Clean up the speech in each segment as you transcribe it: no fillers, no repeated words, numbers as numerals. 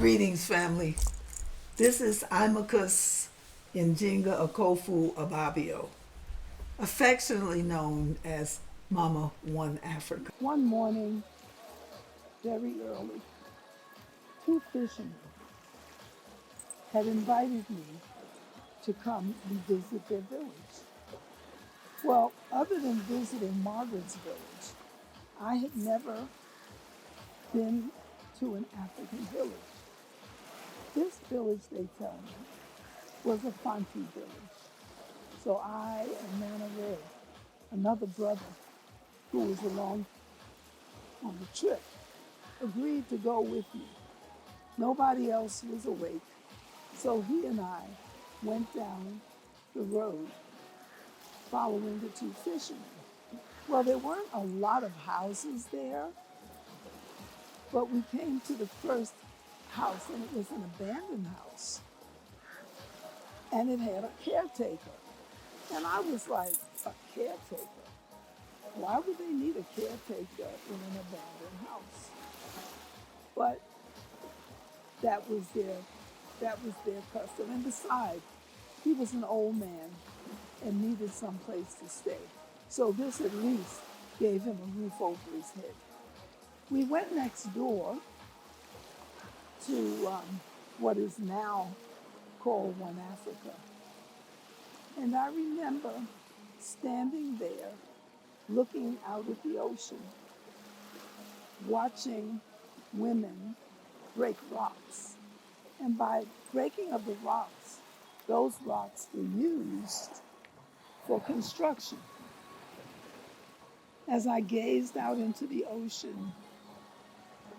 Greetings, family. This is IMAHKÜS Njinga Okofu Ababio, affectionately known as Mama Africa. One morning, very early, two fishermen had invited me to come and visit their village. Well, other than visiting Margaret's village, I had never been to an African village. This village, they tell me, was a Fanti village. So I and Nana Red, another brother who was along on the trip, agreed to go with me. Nobody else was awake, so he and I went down the road following the two fishermen. Well, there weren't a lot of houses there, but we came to the first house, and it was an abandoned house, and it had a caretaker. And I was like, a caretaker? Why would they need a caretaker in an abandoned house? But that was their custom. And besides, he was an old man and needed some place to stay. So this at least gave him a roof over his head. We went next door to what is now called One Africa. And I remember standing there, looking out at the ocean, watching women break rocks. And by breaking of the rocks, those rocks were used for construction. As I gazed out into the ocean,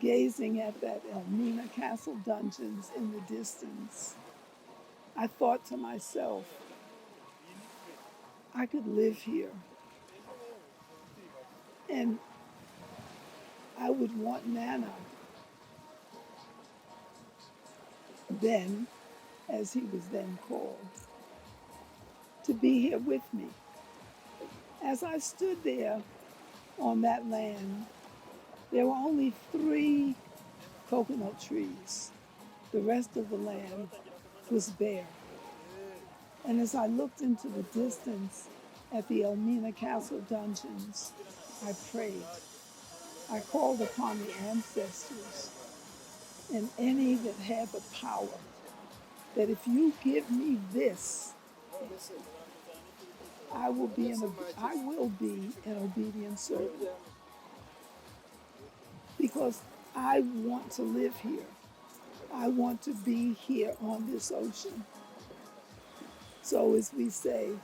gazing at that Elmina Castle dungeons in the distance, I thought to myself, I could live here. And I would want Nana, then, as he was then called, to be here with me. As I stood there on that land, there were only 3 coconut trees. The rest of the land was bare. And as I looked into the distance at the Elmina Castle dungeons, I prayed. I called upon the ancestors and any that had the power, that if you give me this, I will be an obedient servant. Because I want to live here. I want to be here on this ocean. So as we say,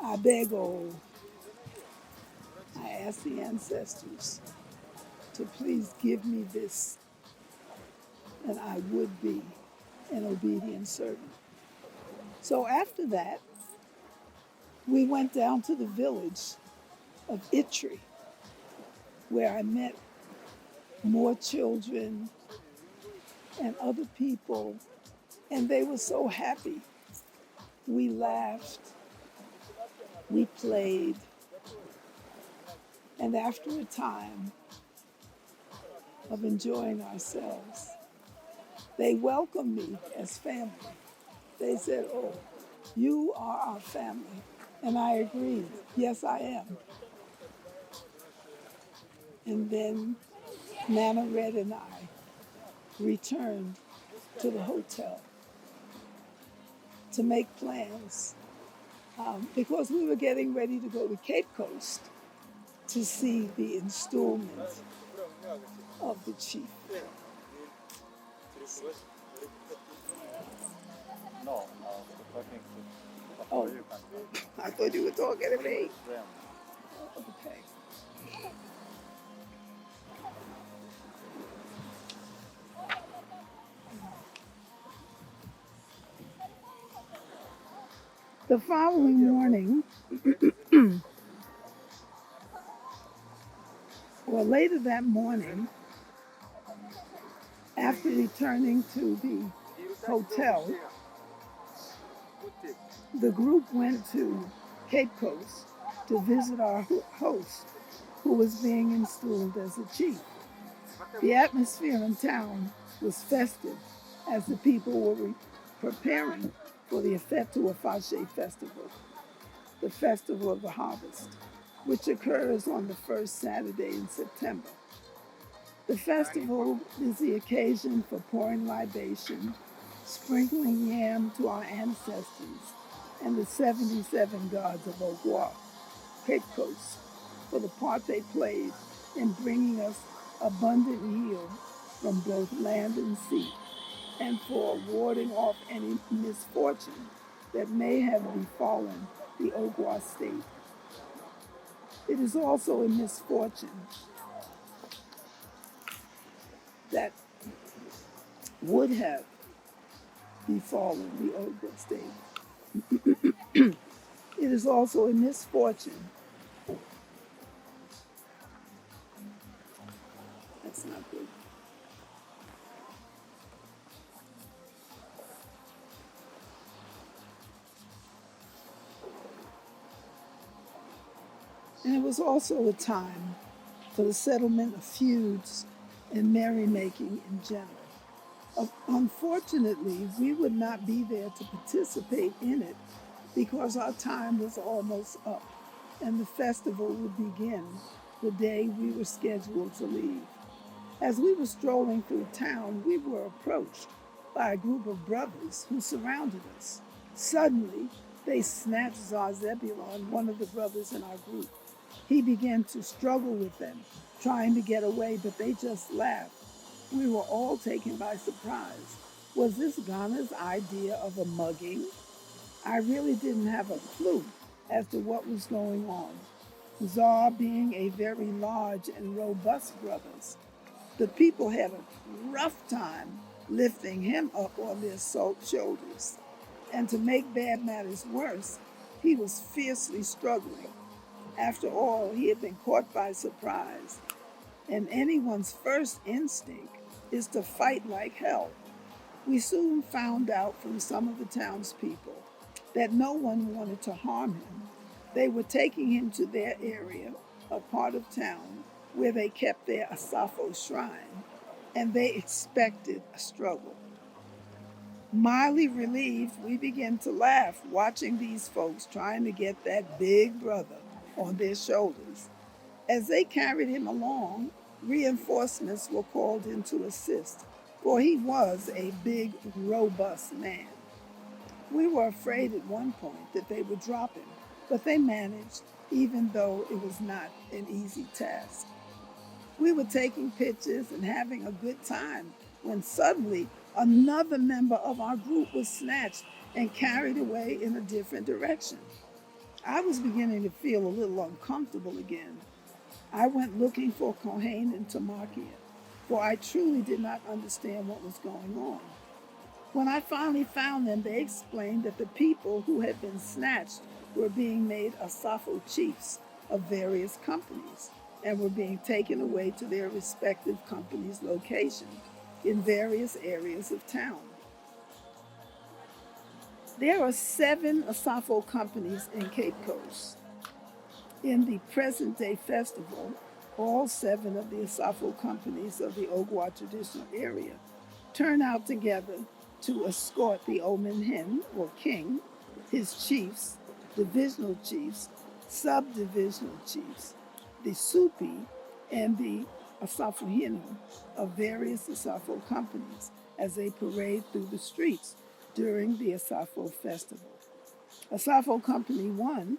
I beg, I ask the ancestors to please give me this, and I would be an obedient servant. So after that, we went down to the village of Itri, where I met more children and other people, and they were so happy. We laughed, we played, and after a time of enjoying ourselves, they welcomed me as family. They said, "Oh, you are our family." And I agreed, yes, I am. And then Nana Red and I returned to the hotel to make plans because we were getting ready to go to Cape Coast to see the installment of the chief. No, talking to. Oh, I thought you were talking to me. Okay. The following morning, or later that morning, after returning to the hotel, the group went to Cape Coast to visit our host, who was being installed as a chief. The atmosphere in town was festive, as the people were preparing for the Efetu Afashe festival, the festival of the harvest, which occurs on the first Saturday in September. The festival is the occasion for pouring libation, sprinkling yam to our ancestors, and the 77 gods of Ogwa, Cape Coast, for the part they played in bringing us abundant yield from both land and sea, and for warding off any misfortune that may have befallen the Ogwa state. It is also a misfortune that would have befallen the Ogwa state. It is also a misfortune. That's not good. And it was also a time for the settlement of feuds and merrymaking in general. Unfortunately, we would not be there to participate in it because our time was almost up and the festival would begin the day we were scheduled to leave. As we were strolling through town, we were approached by a group of brothers who surrounded us. Suddenly, they snatched Zarzebulon, one of the brothers in our group. He began to struggle with them, trying to get away, but they just laughed. We were all taken by surprise. Was this Ghana's idea of a mugging? I really didn't have a clue as to what was going on. Zar being a very large and robust brother, the people had a rough time lifting him up on their shoulders. And to make bad matters worse, he was fiercely struggling. After all, he had been caught by surprise, and anyone's first instinct is to fight like hell. We soon found out from some of the townspeople that no one wanted to harm him. They were taking him to their area, a part of town, where they kept their Asafo shrine, and they expected a struggle. Mildly relieved, we began to laugh watching these folks trying to get that big brother on their shoulders. As they carried him along, reinforcements were called in to assist, for he was a big, robust man. We were afraid at one point that they would drop him, but they managed, even though it was not an easy task. We were taking pictures and having a good time when suddenly another member of our group was snatched and carried away in a different direction. I was beginning to feel a little uncomfortable again. I went looking for Kohen and Tamakia, for I truly did not understand what was going on. When I finally found them, they explained that the people who had been snatched were being made Asafo chiefs of various companies and were being taken away to their respective companies' location in various areas of town. There are 7 Asafo companies in Cape Coast. In the present-day festival, all 7 of the Asafo companies of the Ogwa traditional area turn out together to escort the Omen Hen, or king, his chiefs, divisional chiefs, subdivisional chiefs, the Supi, and the Asafohino of various Asafo companies as they parade through the streets during the Asafo festival. Asafo Company 1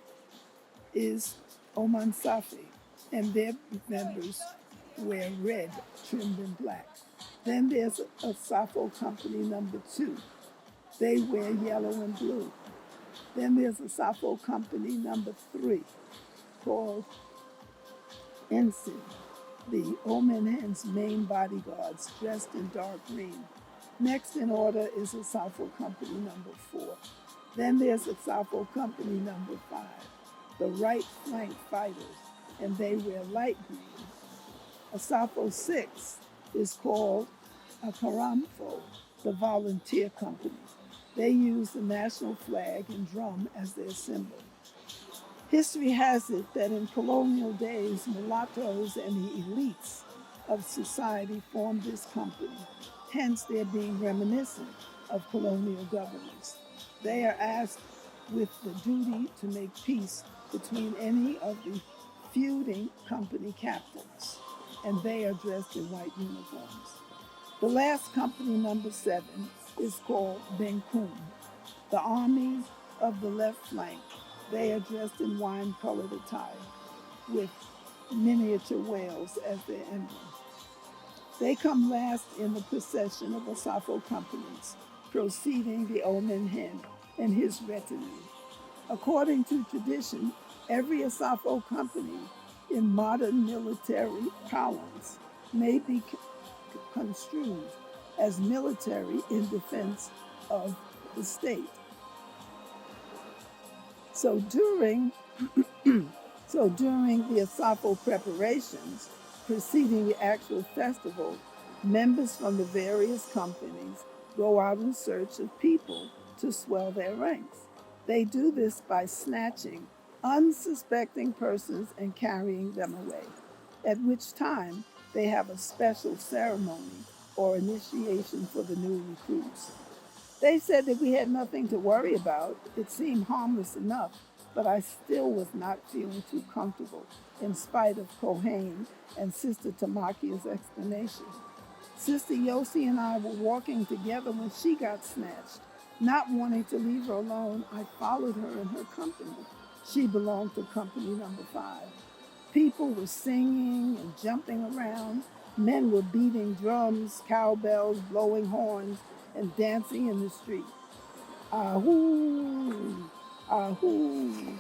is Oman Safi, and their members wear red trimmed in black. Then there's Asafo Company number 2. They wear yellow and blue. Then there's Asafo Company number 3, called Ensign, the Omen Hen's main bodyguards dressed in dark green. Next in order is Asafo Company number 4. Then there's Asafo Company number 5, the right flank fighters, and they wear light green. Asafo 6 is called a Karamfo, the volunteer company. They use the national flag and drum as their symbol. History has it that in colonial days, mulattoes and the elites of society formed this company, hence their being reminiscent of colonial governments. They are asked with the duty to make peace between any of the feuding company captains, and they are dressed in white uniforms. The last company, number 7, is called Benkum, the army of the left flank. They are dressed in wine-colored attire with miniature whales as their emblem. They come last in the procession of Asafo companies, preceding the Omen Hen and his retinue. According to tradition, every Asafo company in modern military parlance may be construed as military in defense of the state. So during the Asafo preparations preceding the actual festival, members from the various companies go out in search of people to swell their ranks. They do this by snatching unsuspecting persons and carrying them away, at which time they have a special ceremony or initiation for the new recruits. They said that we had nothing to worry about. It seemed harmless enough, but I still was not feeling too comfortable in spite of Kohen and Sister Tamakia's explanation. Sister Yossi and I were walking together when she got snatched. Not wanting to leave her alone, I followed her in her company. She belonged to company number 5. People were singing and jumping around. Men were beating drums, cowbells, blowing horns, and dancing in the street. Ahoo, ahoo,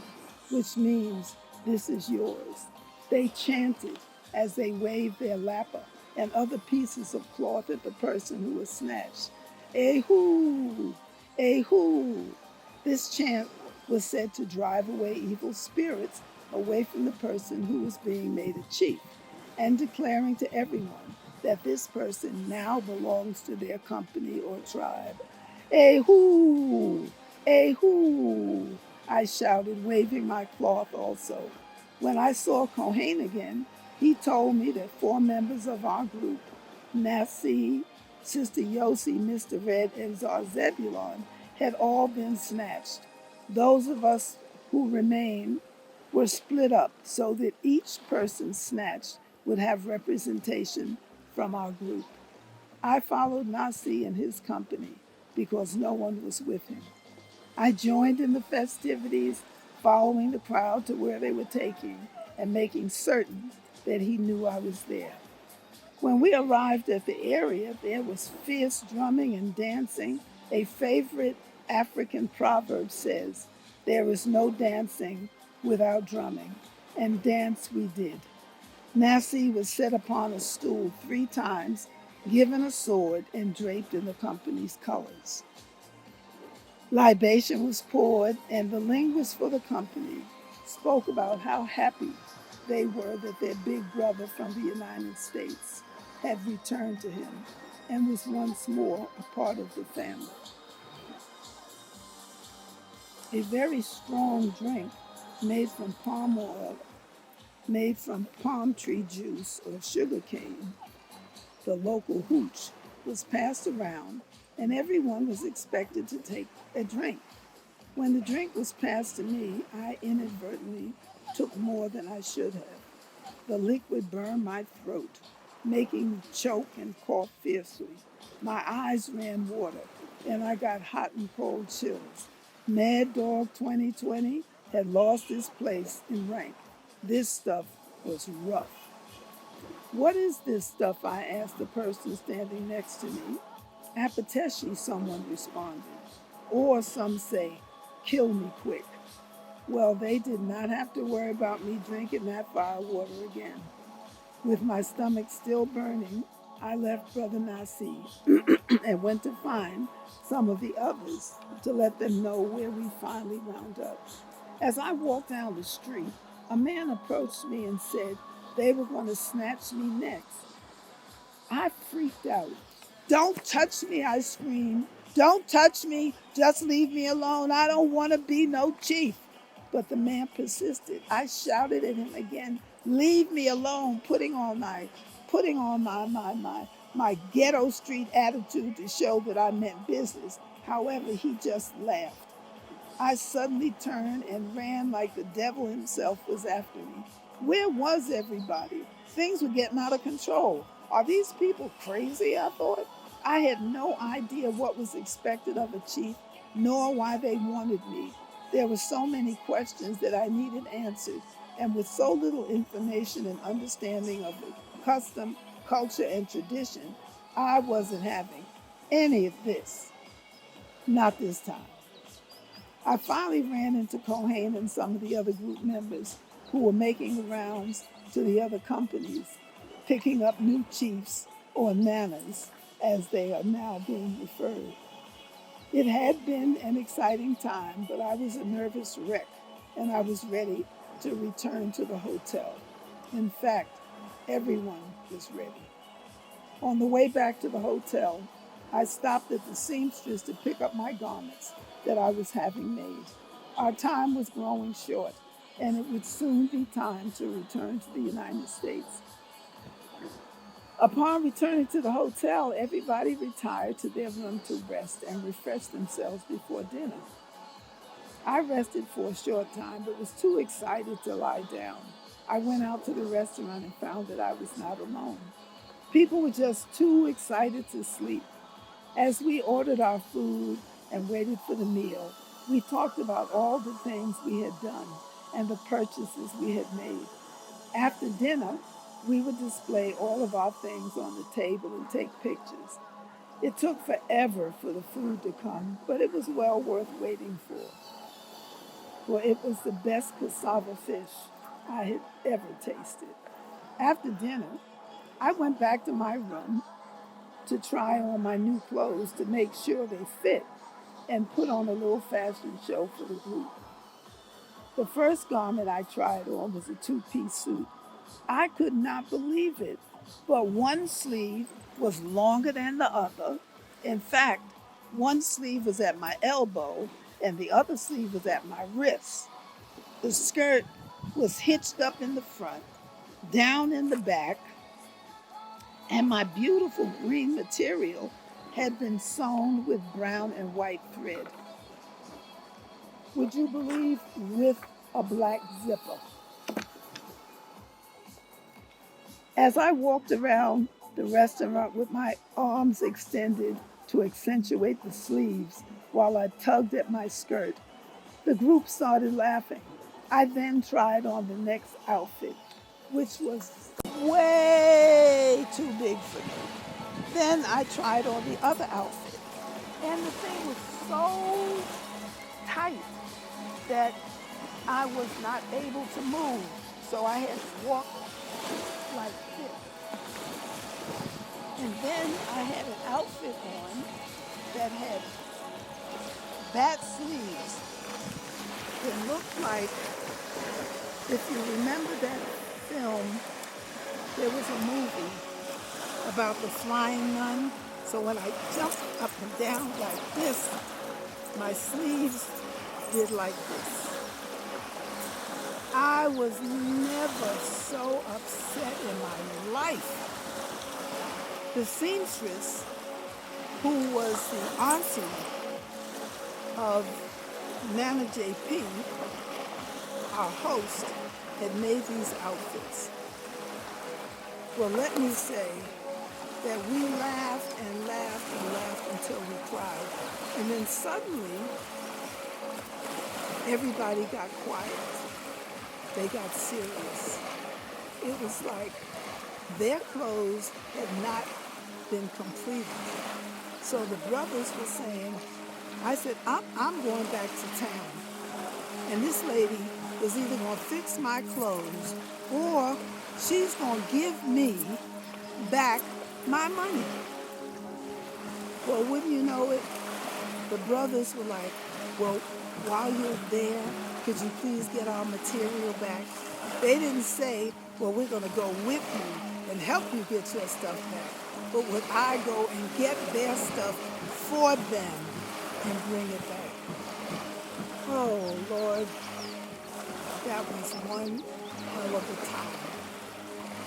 which means this is yours. They chanted as they waved their lapa and other pieces of cloth at the person who was snatched. Ehoo, ehoo. This chant was said to drive away evil spirits away from the person who was being made a chief, and declaring to everyone that this person now belongs to their company or tribe. Ehoo! Ehoo! I shouted, waving my cloth also. When I saw Kohen again, he told me that 4 members of our group, Nasi, Sister Yossi, Mr. Red, and Zar Zebulon, had all been snatched. Those of us who remained were split up so that each person snatched would have representation from our group. I followed Nasi and his company because no one was with him. I joined in the festivities, following the crowd to where they were taking and making certain that he knew I was there. When we arrived at the area, there was fierce drumming and dancing. A favorite African proverb says, "There is no dancing without drumming," and dance we did. Nasi was set upon a stool 3 times, given a sword, and draped in the company's colors. Libation was poured, and the linguist for the company spoke about how happy they were that their big brother from the United States had returned to him and was once more a part of the family. A very strong drink made from palm oil, made from palm tree juice or sugar cane, the local hooch, was passed around, and everyone was expected to take a drink. When the drink was passed to me, I inadvertently took more than I should have. The liquid burned my throat, making me choke and cough fiercely. My eyes ran water, and I got hot and cold chills. Mad Dog 2020 had lost his place in rank. This stuff was rough. "What is this stuff?" I asked the person standing next to me. "Apateshi," someone responded. Or some say, "Kill me quick." Well, they did not have to worry about me drinking that fire water again. With my stomach still burning, I left Brother Nasi and went to find some of the others to let them know where we finally wound up. As I walked down the street, a man approached me and said they were going to snatch me next. I freaked out. "Don't touch me," I screamed. "Don't touch me. Just leave me alone. I don't want to be no chief." But the man persisted. I shouted at him again, "Leave me alone," putting on my my ghetto street attitude to show that I meant business. However, he just laughed. I suddenly turned and ran like the devil himself was after me. Where was everybody? Things were getting out of control. Are these people crazy? I thought. I had no idea what was expected of a chief, nor why they wanted me. There were so many questions that I needed answered, and with so little information and understanding of the custom, culture, and tradition, I wasn't having any of this. Not this time. I finally ran into Cohen and some of the other group members who were making the rounds to the other companies, picking up new chiefs or nanas, as they are now being referred. It had been an exciting time, but I was a nervous wreck and I was ready to return to the hotel. In fact, everyone was ready. On the way back to the hotel, I stopped at the seamstress to pick up my garments that I was having made. Our time was growing short, and it would soon be time to return to the United States. Upon returning to the hotel, everybody retired to their room to rest and refresh themselves before dinner. I rested for a short time, but was too excited to lie down. I went out to the restaurant and found that I was not alone. People were just too excited to sleep. As we ordered our food and waited for the meal, we talked about all the things we had done and the purchases we had made. After dinner, we would display all of our things on the table and take pictures. It took forever for the food to come, but it was well worth waiting for it was the best cassava fish I had ever tasted. After dinner, I went back to my room to try on my new clothes to make sure they fit and put on a little fashion show for the group. The first garment I tried on was a two-piece suit. I could not believe it, but one sleeve was longer than the other. In fact, one sleeve was at my elbow and the other sleeve was at my wrist. The skirt was hitched up in the front, down in the back, and my beautiful green material had been sewn with brown and white thread. Would you believe, with a black zipper? As I walked around the restaurant with my arms extended to accentuate the sleeves while I tugged at my skirt, the group started laughing. I then tried on the next outfit, which was way too big for me. Then I tried on the other outfit, and the thing was so tight that I was not able to move. So I had to walk like this. And then I had an outfit on that had bat sleeves. It looked like, if you remember that film, there was a movie about the flying nun. So when I jumped up and down like this, my sleeves did like this. I was never so upset in my life. The seamstress, who was the auntie of Nana JP, our host, had made these outfits. Well, let me say that we laughed and laughed and laughed until we cried. And then suddenly, everybody got quiet. They got serious. It was like their clothes had not been completed. So the brothers were saying, I said, I'm going back to town. And this lady was either going to fix my clothes or she's going to give me back my money. Well, wouldn't you know it, the brothers were like, well, while you're there, could you please get our material back? They didn't say, well, we're going to go with you and help you get your stuff back. But would I go and get their stuff for them and bring it back? Oh, Lord, that was one hell of a time.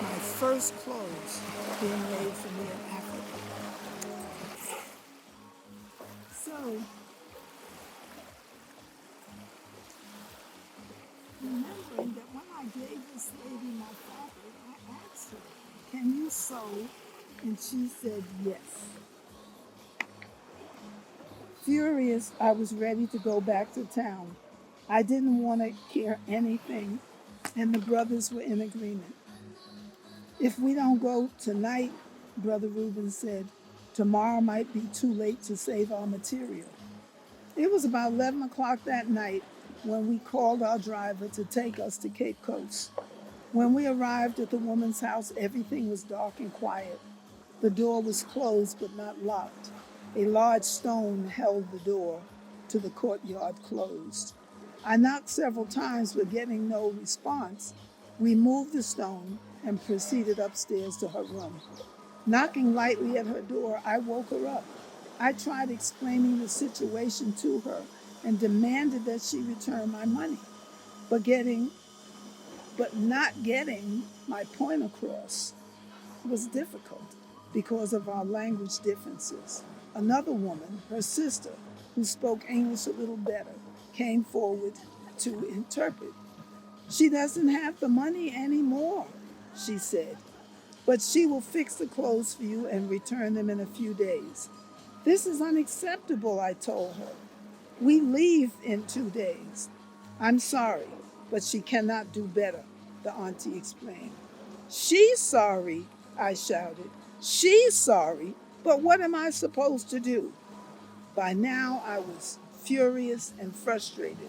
My first clothes being made for me in Africa. So, remembering that when I gave this lady my fabric, I asked her, "Can you sew?" And she said yes. Furious, I was ready to go back to town. I didn't want to care anything, and the brothers were in agreement. "If we don't go tonight," Brother Reuben said, "tomorrow might be too late to save our material." It was about 11 o'clock that night when we called our driver to take us to Cape Coast. When we arrived at the woman's house, everything was dark and quiet. The door was closed but not locked. A large stone held the door to the courtyard closed. I knocked several times but getting no response. We moved the stone and proceeded upstairs to her room. Knocking lightly at her door, I woke her up. I tried explaining the situation to her and demanded that she return my money, but not getting my point across was difficult because of our language differences. Another woman, her sister, who spoke English a little better, came forward to interpret. "She doesn't have the money anymore," she said, "but she will fix the clothes for you and return them in a few days." "This is unacceptable," I told her. "We leave in 2 days." "I'm sorry, but she cannot do better," the auntie explained. "She's sorry," I shouted. "She's sorry, but what am I supposed to do?" By now, I was furious and frustrated.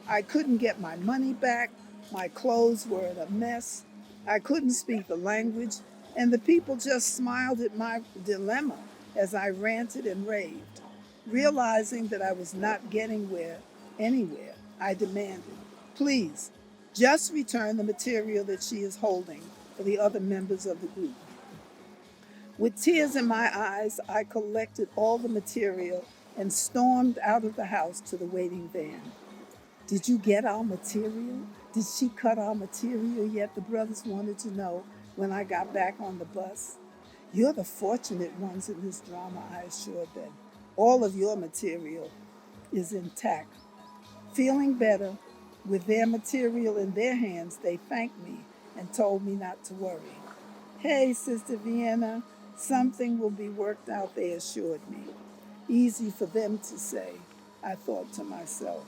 I couldn't get my money back. My clothes were in a mess. I couldn't speak the language, and the people just smiled at my dilemma as I ranted and raved. Realizing that I was not getting anywhere, I demanded, "Please, just return the material that she is holding for the other members of the group." With tears in my eyes, I collected all the material and stormed out of the house to the waiting van. "Did you get our material? Did she cut our material yet?" the brothers wanted to know when I got back on the bus. "You're the fortunate ones in this drama," I assured them. "All of your material is intact." Feeling better, with their material in their hands, they thanked me and told me not to worry. "Hey, Sister Vienna, something will be worked out," they assured me. Easy for them to say, I thought to myself.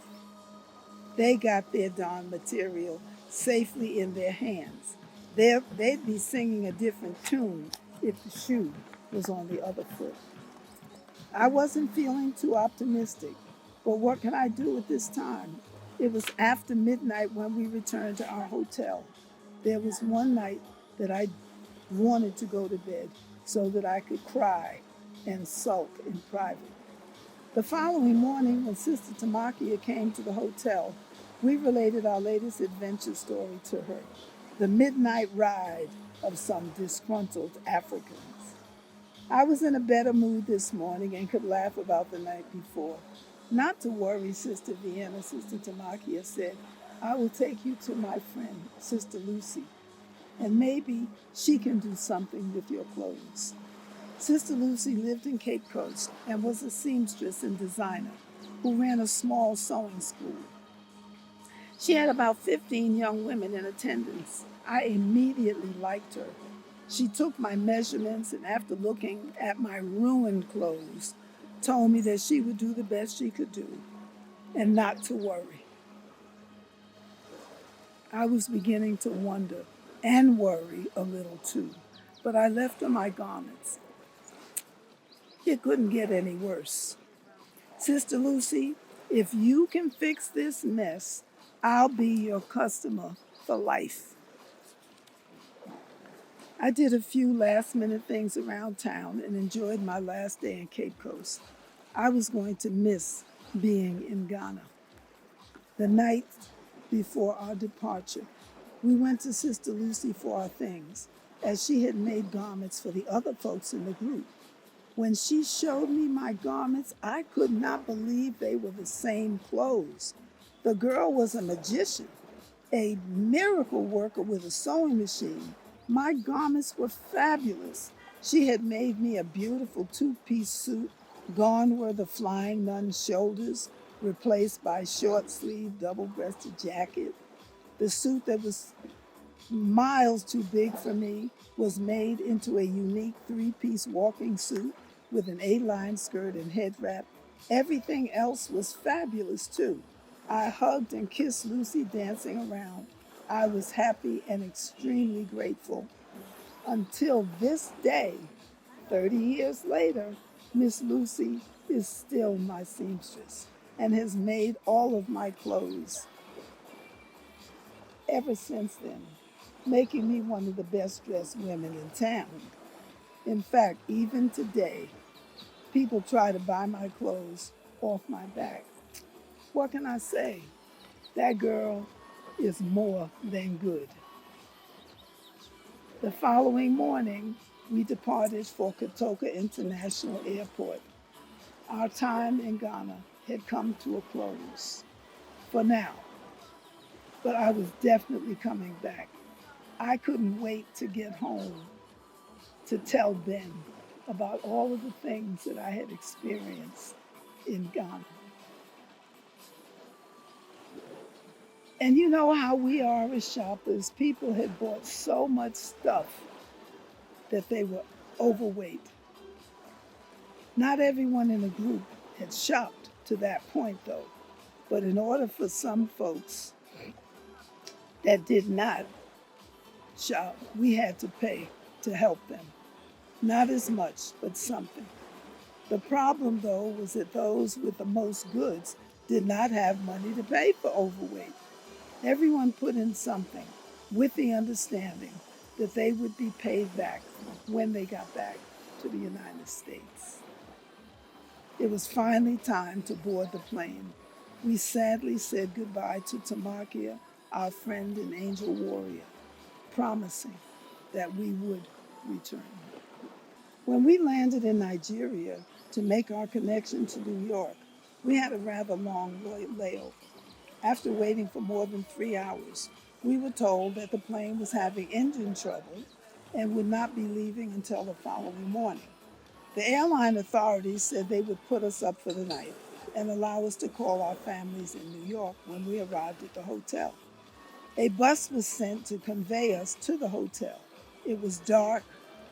They got their darn material safely in their hands. They'd be singing a different tune if the shoe was on the other foot. I wasn't feeling too optimistic, but what could I do at this time? It was after midnight when we returned to our hotel. There was one night that I wanted to go to bed so that I could cry and sulk in private. The following morning, when Sister Tamakia came to the hotel, we related our latest adventure story to her, the midnight ride of some disgruntled Africans. I was in a better mood this morning and could laugh about the night before. "Not to worry, Sister Vienna," Sister Tamakia said. "I will take you to my friend, Sister Lucy, and maybe she can do something with your clothes." Sister Lucy lived in Cape Coast and was a seamstress and designer who ran a small sewing school. She had about 15 young women in attendance. I immediately liked her. She took my measurements and, after looking at my ruined clothes, told me that she would do the best she could do and not to worry. I was beginning to wonder and worry a little too, but I left her my garments. It couldn't get any worse. "Sister Lucy, if you can fix this mess, I'll be your customer for life." I did a few last-minute things around town and enjoyed my last day in Cape Coast. I was going to miss being in Ghana. The night before our departure, we went to Sister Lucy for our things, as she had made garments for the other folks in the group. When she showed me my garments, I could not believe they were the same clothes. The girl was a magician, a miracle worker with a sewing machine, My garments were fabulous. She had made me a beautiful two-piece suit. Gone were the flying nun's shoulders, replaced by short sleeve, double breasted jacket. The suit that was miles too big for me was made into a unique three-piece walking suit with an A-line skirt and head wrap. Everything else was fabulous too. I hugged and kissed Lucy dancing around. I was happy and extremely grateful. Until this day, 30 years later, Miss Lucy is still my seamstress and has made all of my clothes ever since then, making me one of the best dressed women in town. In fact, even today, people try to buy my clothes off my back. What can I say? That girl is more than good. The following morning, we departed for Kotoka International Airport. Our time in Ghana had come to a close for now, but I was definitely coming back. I couldn't wait to get home to tell Ben about all of the things that I had experienced in Ghana. And you know how we are as shoppers. People had bought so much stuff that they were overweight. Not everyone in the group had shopped to that point, though. But in order for some folks that did not shop, we had to pay to help them. Not as much, but something. The problem, though, was that those with the most goods did not have money to pay for overweight. Everyone put in something with the understanding that they would be paid back when they got back to the United States. It was finally time to board the plane. We sadly said goodbye to Tamakia, our friend and angel warrior, promising that we would return. When we landed in Nigeria to make our connection to New York, we had a rather long layover. After waiting for more than 3 hours, we were told that the plane was having engine trouble and would not be leaving until the following morning. The airline authorities said they would put us up for the night and allow us to call our families in New York when we arrived at the hotel. A bus was sent to convey us to the hotel. It was dark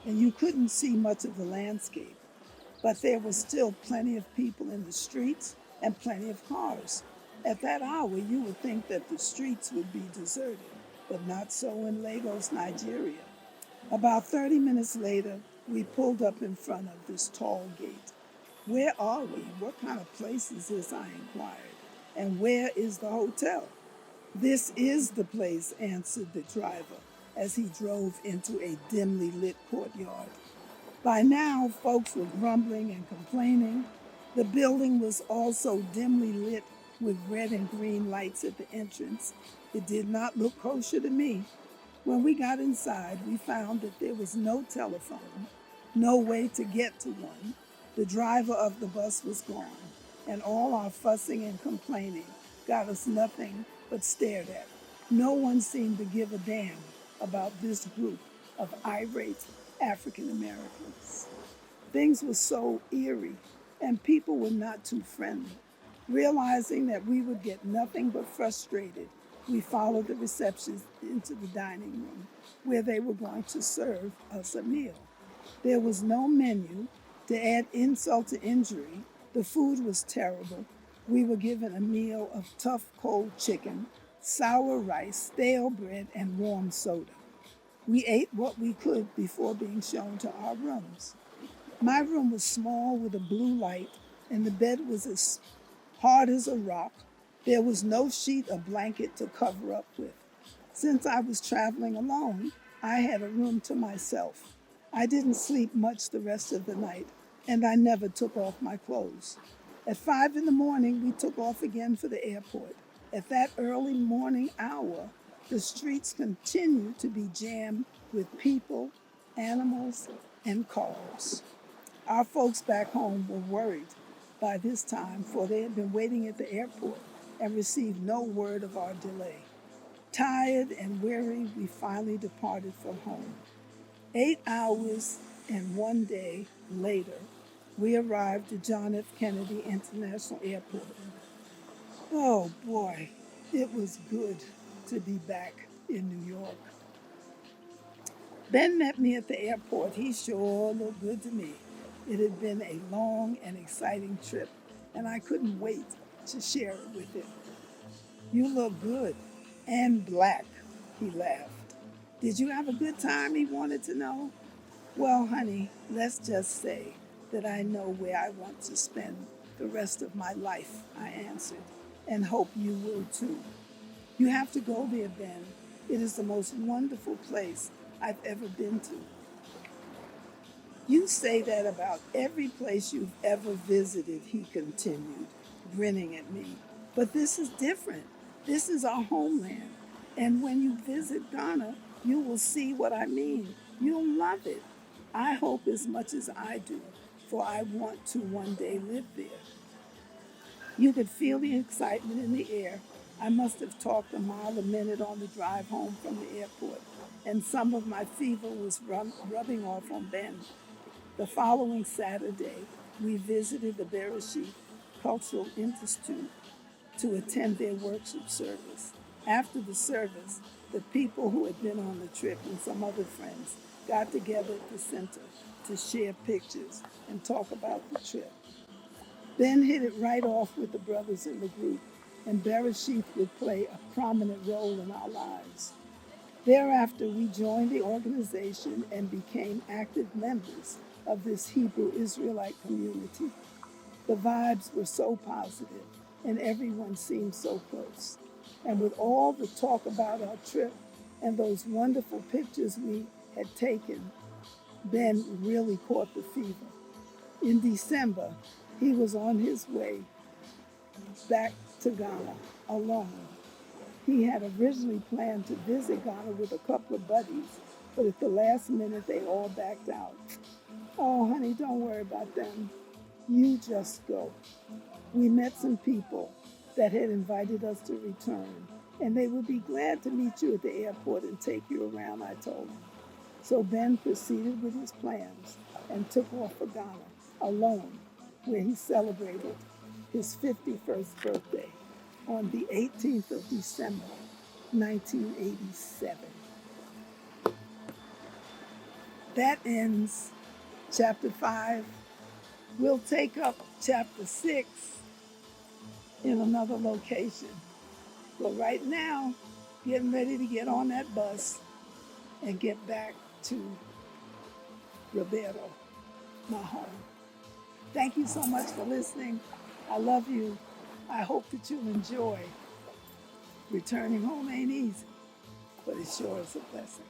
and you couldn't see much of the landscape, but there was still plenty of people in the streets and plenty of cars. At that hour, you would think that the streets would be deserted, but not so in Lagos, Nigeria. About 30 minutes later, we pulled up in front of this tall gate. Where are we? What kind of place is this? I inquired. And where is the hotel? This is the place, answered the driver as he drove into a dimly lit courtyard. By now, folks were grumbling and complaining. The building was also dimly lit with red and green lights at the entrance. It did not look kosher to me. When we got inside, we found that there was no telephone, no way to get to one. The driver of the bus was gone, and all our fussing and complaining got us nothing but stared at. No one seemed to give a damn about this group of irate African Americans. Things were so eerie, and people were not too friendly. Realizing that we would get nothing but frustrated, we followed the receptionist into the dining room where they were going to serve us a meal. There was no menu. To add insult to injury, the food was terrible. We were given a meal of tough cold chicken, sour rice, stale bread, and warm soda. We ate what we could before being shown to our rooms. My room was small with a blue light, and the bed was as hard as a rock. There was no sheet or blanket to cover up with. Since I was traveling alone, I had a room to myself. I didn't sleep much the rest of the night, and I never took off my clothes. At 5 in the morning, we took off again for the airport. At that early morning hour, the streets continued to be jammed with people, animals, and cars. Our folks back home were worried by this time, for they had been waiting at the airport and received no word of our delay. Tired and weary, we finally departed from home. 8 hours and 1 day later, we arrived at John F. Kennedy International Airport. Oh boy, it was good to be back in New York. Ben met me at the airport. He sure looked good to me. It had been a long and exciting trip, and I couldn't wait to share it with him. You look good and black, he laughed. Did you have a good time? He wanted to know. Well, honey, let's just say that I know where I want to spend the rest of my life, I answered, and hope you will too. You have to go there, Ben. It is the most wonderful place I've ever been to. You say that about every place you've ever visited, he continued, grinning at me. But this is different. This is our homeland. And when you visit Ghana, you will see what I mean. You'll love it. I hope as much as I do, for I want to one day live there. You could feel the excitement in the air. I must have talked a mile a minute on the drive home from the airport, and some of my fever was rubbing off on Ben. The following Saturday, we visited the Bereshit Cultural Institute to attend their worship service. After the service, the people who had been on the trip and some other friends got together at the center to share pictures and talk about the trip. Ben hit it right off with the brothers in the group, and Bereshit would play a prominent role in our lives. Thereafter, we joined the organization and became active members of this Hebrew Israelite community. The vibes were so positive, and everyone seemed so close. And with all the talk about our trip and those wonderful pictures we had taken, Ben really caught the fever. In December, he was on his way back to Ghana alone. He had originally planned to visit Ghana with a couple of buddies, but at the last minute they all backed out. Oh, honey, don't worry about them. You just go. We met some people that had invited us to return, and they would be glad to meet you at the airport and take you around, I told him. So Ben proceeded with his plans and took off for Ghana alone, where he celebrated his 51st birthday on the 18th of December, 1987. That ends chapter 5. We'll take up chapter 6 in another location. But right now, getting ready to get on that bus and get back to Ribeiro, my home. Thank you so much for listening. I love you. I hope that you'll enjoy. Returning home ain't easy, but it sure is a blessing.